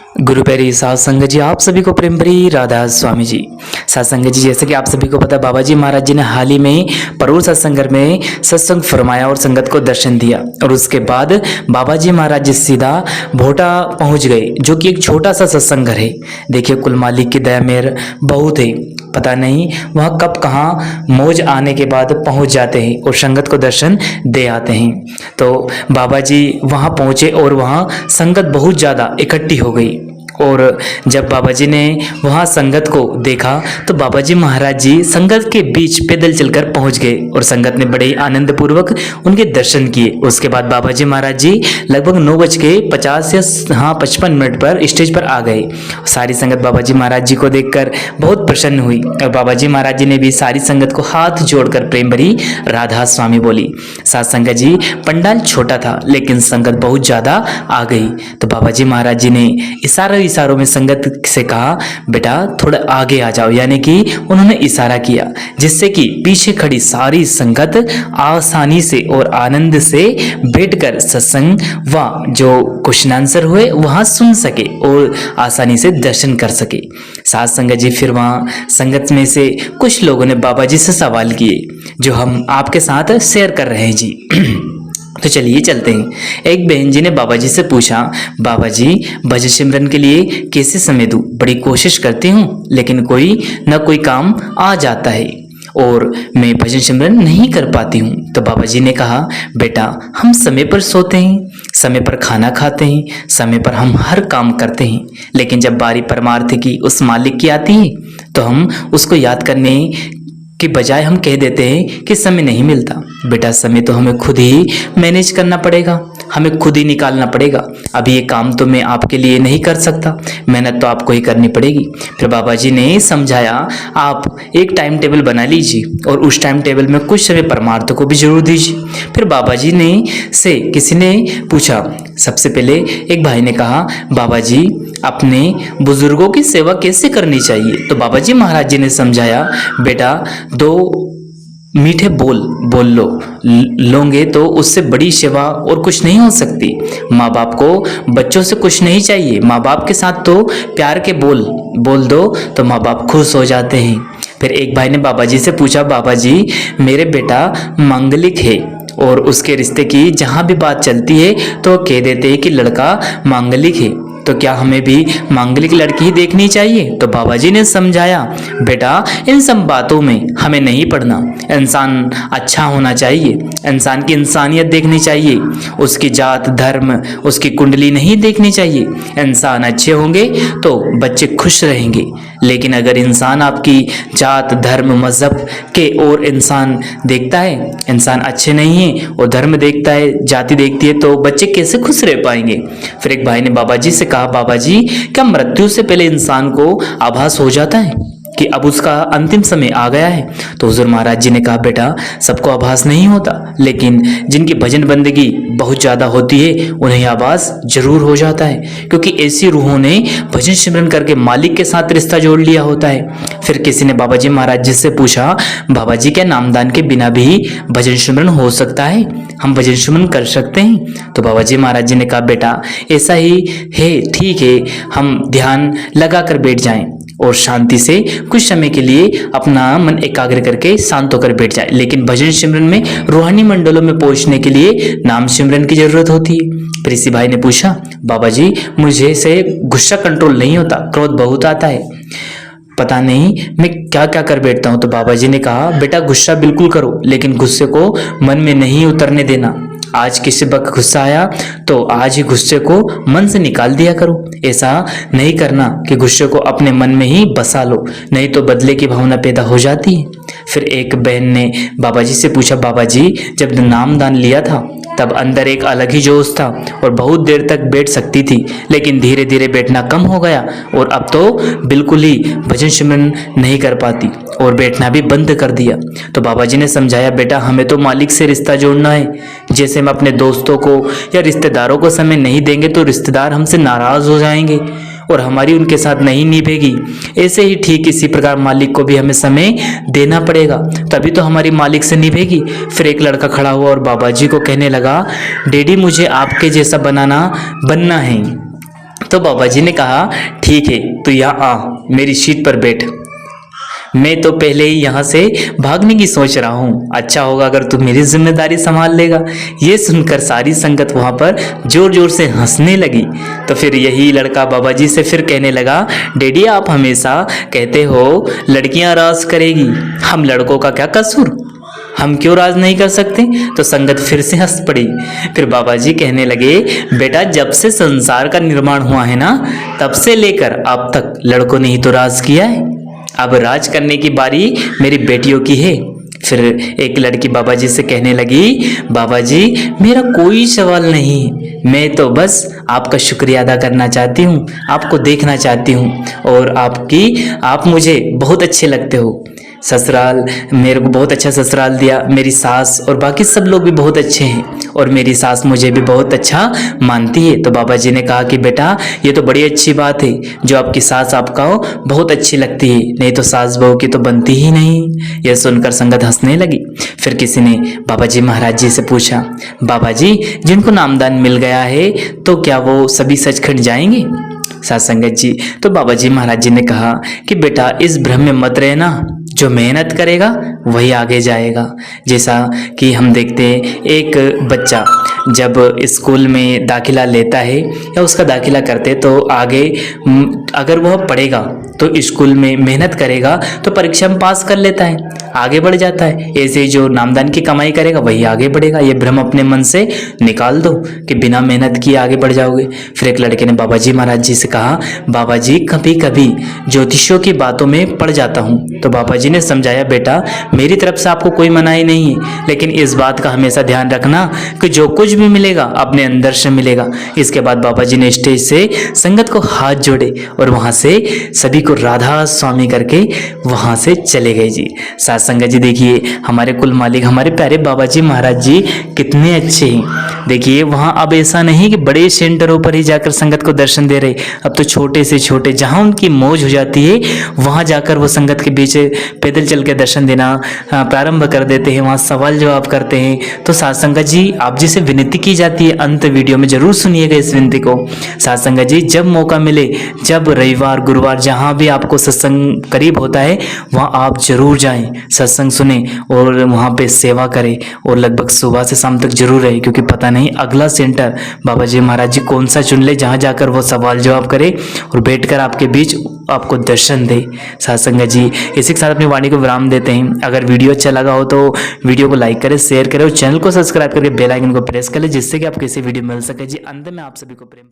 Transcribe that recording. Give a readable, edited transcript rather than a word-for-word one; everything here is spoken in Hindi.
गुरु प्यारी साध संगत जी, आप सभी को प्रेम भरी राधा स्वामी जी। साध संगत जी, जैसे कि आप सभी को पता है, बाबा जी महाराज जी ने हाल ही में परूर सत्संग में सत्संग फरमाया और संगत को दर्शन दिया। और उसके बाद बाबा जी महाराज जी सीधा भोटा पहुंच गए, जो कि एक छोटा सा सत्संग घर है। देखिए, कुल मालिक की दया मेहर बहुत है। पता नहीं वह कब कहाँ मौज आने के बाद पहुंच जाते हैं और संगत को दर्शन दे आते हैं। तो बाबा जी वहां पहुंचे और वहां संगत बहुत ज़्यादा इकट्ठी हो गई। और जब बाबा जी ने वहाँ संगत को देखा तो बाबा जी महाराज जी संगत के बीच पैदल चलकर पहुँच गए और संगत ने बड़े ही आनंद पूर्वक उनके दर्शन किए। उसके बाद बाबा जी महाराज जी लगभग 9:50 या 55 पर स्टेज पर आ गए। सारी संगत बाबा जी महाराज जी को देखकर बहुत प्रसन्न हुई और बाबा जी महाराज जी ने भी सारी संगत को हाथ जोड़कर प्रेम भरी राधा स्वामी बोली। साथ संगत जी, पंडाल छोटा था लेकिन संगत बहुत ज़्यादा आ गई। तो बाबा जी महाराज जी ने इशारों में संगत से कहा, बेटा थोड़ा आगे आ जाओ, यानी कि उन्होंने इशारा किया, जिससे कि पीछे खड़ी सारी संगत आसानी से और आनंद से बैठकर सत्संग व जो क्वेश्चन आंसर हुए वहां सुन सके और आसानी से दर्शन कर सके। साथ संगत जी, फिर वहां संगत में से कुछ लोगों ने बाबा जी से सवाल किए, जो हम आपके साथ शेयर कर रहे हैं जी। तो चलिए चलते हैं। एक बहन जी ने बाबा जी से पूछा, बाबा जी भजन सिमरन के लिए कैसे समय दूं? बड़ी कोशिश करती हूँ लेकिन कोई न कोई काम आ जाता है और मैं भजन सिमरन नहीं कर पाती हूँ। तो बाबा जी ने कहा, बेटा हम समय पर सोते हैं, समय पर खाना खाते हैं, समय पर हम हर काम करते हैं, लेकिन जब बारी परमार्थ की उस मालिक की आती है तो हम उसको याद करने कि बजाय हम कह देते हैं कि समय नहीं मिलता। बेटा समय तो हमें खुद ही मैनेज करना पड़ेगा, हमें खुद ही निकालना पड़ेगा। अभी ये काम तो मैं आपके लिए नहीं कर सकता, मेहनत तो आपको ही करनी पड़ेगी। फिर बाबा जी ने समझाया, आप एक टाइम टेबल बना लीजिए और उस टाइम टेबल में कुछ समय परमार्थ को भी जरूर दीजिए। फिर बाबा जी ने से किसी ने पूछा, सबसे पहले एक भाई ने कहा, बाबा जी अपने बुजुर्गों की सेवा कैसे करनी चाहिए? तो बाबा जी महाराज जी ने समझाया, बेटा 2 मीठे बोल लोगे तो उससे बड़ी सेवा और कुछ नहीं हो सकती। माँ बाप को बच्चों से कुछ नहीं चाहिए, माँ बाप के साथ तो प्यार के बोल दो तो माँ बाप खुश हो जाते हैं। फिर एक भाई ने बाबा जी से पूछा, बाबा जी मेरे बेटा मांगलिक है और उसके रिश्ते की जहाँ भी बात चलती है तो कह देते हैं कि लड़का मांगलिक है, तो क्या हमें भी मांगलिक लड़की ही देखनी चाहिए? तो बाबा जी ने समझाया, बेटा इन सब बातों में हमें नहीं पड़ना, इंसान अच्छा होना चाहिए, इंसान की इंसानियत देखनी चाहिए, उसकी जात धर्म उसकी कुंडली नहीं देखनी चाहिए। इंसान अच्छे होंगे तो बच्चे खुश रहेंगे, लेकिन अगर इंसान आपकी जात धर्म मजहब के और इंसान देखता है, इंसान अच्छे नहीं है और धर्म देखता है, जाति देखती है, तो बच्चे कैसे खुश रह पाएंगे? फिर एक भाई ने बाबा जी से कहा, बाबा जी क्या मृत्यु से पहले इंसान को आभास हो जाता है कि अब उसका अंतिम समय आ गया है? तो हुजूर महाराज जी ने कहा, बेटा सबको आभास नहीं होता, लेकिन जिनकी भजन बंदगी बहुत ज़्यादा होती है उन्हें आभास जरूर हो जाता है, क्योंकि ऐसी रूहों ने भजन सिमरन करके मालिक के साथ रिश्ता जोड़ लिया होता है। फिर किसी ने बाबा जी महाराज जी से पूछा, बाबा जी क्या नामदान के बिना भी भजन सिमरन हो सकता है? हम भजन सिमरन कर सकते हैं? तो बाबा जी महाराज जी ने कहा, बेटा ऐसा ही है, ठीक है, हम ध्यान लगा कर बैठ जाएं और शांति से कुछ समय के लिए अपना मन एकाग्र करके शांत होकर बैठ जाए, लेकिन भजन सिमरन में रूहानी मंडलों में पहुंचने के लिए नाम सिमरन की जरूरत होती है। फिर इसी भाई ने पूछा, बाबा जी मुझे से गुस्सा कंट्रोल नहीं होता, क्रोध बहुत आता है, पता नहीं मैं क्या क्या कर बैठता हूँ। तो बाबा जी ने कहा, बेटा गुस्सा बिल्कुल करो, लेकिन गुस्से को मन में नहीं उतरने देना। आज किसी वक्त गुस्सा आया तो आज ही गुस्से को मन से निकाल दिया करो। ऐसा नहीं करना कि गुस्से को अपने मन में ही बसा लो, नहीं तो बदले की भावना पैदा हो जाती है। फिर एक बहन ने बाबा जी से पूछा, बाबा जी जब नामदान लिया था तब अंदर एक अलग ही जोश था और बहुत देर तक बैठ सकती थी, लेकिन धीरे धीरे बैठना कम हो गया और अब तो बिल्कुल ही भजन सिमरन नहीं कर पाती और बैठना भी बंद कर दिया। तो बाबा जी ने समझाया, बेटा हमें तो मालिक से रिश्ता जोड़ना है। जैसे हम अपने दोस्तों को या रिश्तेदारों को समय नहीं देंगे तो रिश्तेदार हमसे नाराज हो जाएंगे और हमारी उनके साथ नहीं निभेगी। ऐसे ही ठीक इसी प्रकार मालिक को भी हमें समय देना पड़ेगा, तभी तो हमारी मालिक से निभेगी। फिर एक लड़का खड़ा हुआ और बाबा जी को कहने लगा, डैडी मुझे आपके जैसा बनना है। तो बाबा जी ने कहा ठीक है, तू यहाँ आ, मेरी सीट पर बैठ। मैं तो पहले ही यहाँ से भागने की सोच रहा हूँ, अच्छा होगा अगर तू मेरी जिम्मेदारी संभाल लेगा। ये सुनकर सारी संगत वहाँ पर जोर जोर से हंसने लगी। तो फिर यही लड़का बाबा जी से फिर कहने लगा, डैडी आप हमेशा कहते हो लड़कियां राज करेगी, हम लड़कों का क्या कसूर, हम क्यों राज नहीं कर सकते। तो संगत फिर से हंस पड़ी। फिर बाबा जी कहने लगे, बेटा जब से संसार का निर्माण हुआ है ना, तब से लेकर अब तक लड़कों ने ही तो राज किया है, अब राज करने की बारी मेरी बेटियों की है। फिर एक लड़की बाबा जी से कहने लगी, बाबा जी मेरा कोई सवाल नहीं, मैं तो बस आपका शुक्रिया अदा करना चाहती हूँ, आपको देखना चाहती हूँ और आप मुझे बहुत अच्छे लगते हो। ससुराल मेरे को बहुत अच्छा ससुराल दिया, मेरी सास और बाकी सब लोग भी बहुत अच्छे हैं और मेरी सास मुझे भी बहुत अच्छा मानती है। तो बाबा जी ने कहा कि बेटा ये तो बड़ी अच्छी बात है, जो आपकी सास आपका बहुत अच्छी लगती है, नहीं तो सास बहू की तो बनती ही नहीं। यह सुनकर संगत हंसने लगी। फिर किसी ने बाबा जी महाराज जी से पूछा, बाबा जी जिनको नामदान मिल गया है तो क्या वो सभी सचखंड जाएंगे। साथ संगत जी, तो बाबा जी महाराज जी ने कहा कि बेटा इस भ्रम में मत रहना, जो मेहनत करेगा वही आगे जाएगा। जैसा कि हम देखते हैं एक बच्चा जब स्कूल में दाखिला लेता है या उसका दाखिला करते तो आगे अगर वह पढ़ेगा तो स्कूल में मेहनत करेगा तो परीक्षा में पास कर लेता है, आगे बढ़ जाता है। ऐसे ही जो नामदान की कमाई करेगा वही आगे बढ़ेगा। ये भ्रम अपने मन से निकाल दो कि बिना मेहनत किए आगे बढ़ जाओगे। फिर एक लड़के ने बाबा जी महाराज जी से कहा, बाबा जी कभी कभी ज्योतिषियों की बातों में पड़ जाता हूँ। तो बाबा जी ने समझाया, बेटा मेरी तरफ से आपको कोई मनाही नहीं है, लेकिन इस बात का हमेशा ध्यान रखना कि जो कुछ भी मिलेगा अपने अंदर से मिलेगा। इसके बाद बाबा जी ने स्टेज से संगत को हाथ जोड़े और वहां से सभी को राधा स्वामी करके वहां से चले गए जी। साथ संगत जी देखिए हमारे कुल मालिक हमारे प्यारे बाबा जी महाराज जी कितने अच्छे हैं। देखिए वहां अब ऐसा नहीं कि बड़े सेंटरों पर ही जाकर संगत को दर्शन दे रहे, अब तो छोटे से छोटे जहां उनकी मौज हो जाती है वहां जाकर वो संगत के बीच पैदल चल के दर्शन देना प्रारंभ कर देते हैं, वहां सवाल जवाब करते हैं। तो साथ संगत जी आप जी से विनती की जाती है, अंत वीडियो में जरूर सुनिएगा इस विनती को। साथ संगत जी जब मौका मिले, जब रविवार गुरुवार जहां भी आपको सत्संग करीब होता है वहां आप जरूर जाएं, सत्संग सुने और वहां पे सेवा करें और लगभग सुबह से शाम तक जरूर रहे, क्योंकि पता नहीं अगला सेंटर बाबा जी महाराज जी कौन सा चुन ले जहां जाकर वो सवाल जवाब करे और बैठकर आपके बीच आपको दर्शन दे। साथ संगत जी इसी के साथ अपनी वाणी को विराम देते हैं। अगर वीडियो अच्छा लगा हो तो वीडियो को लाइक करें, शेयर करें और चैनल को सब्सक्राइब करके बेल आइकन को प्रेस कर ले, जिससे कि आपको ऐसी वीडियो मिल सके जी। अंत में आप सभी को प्रेम।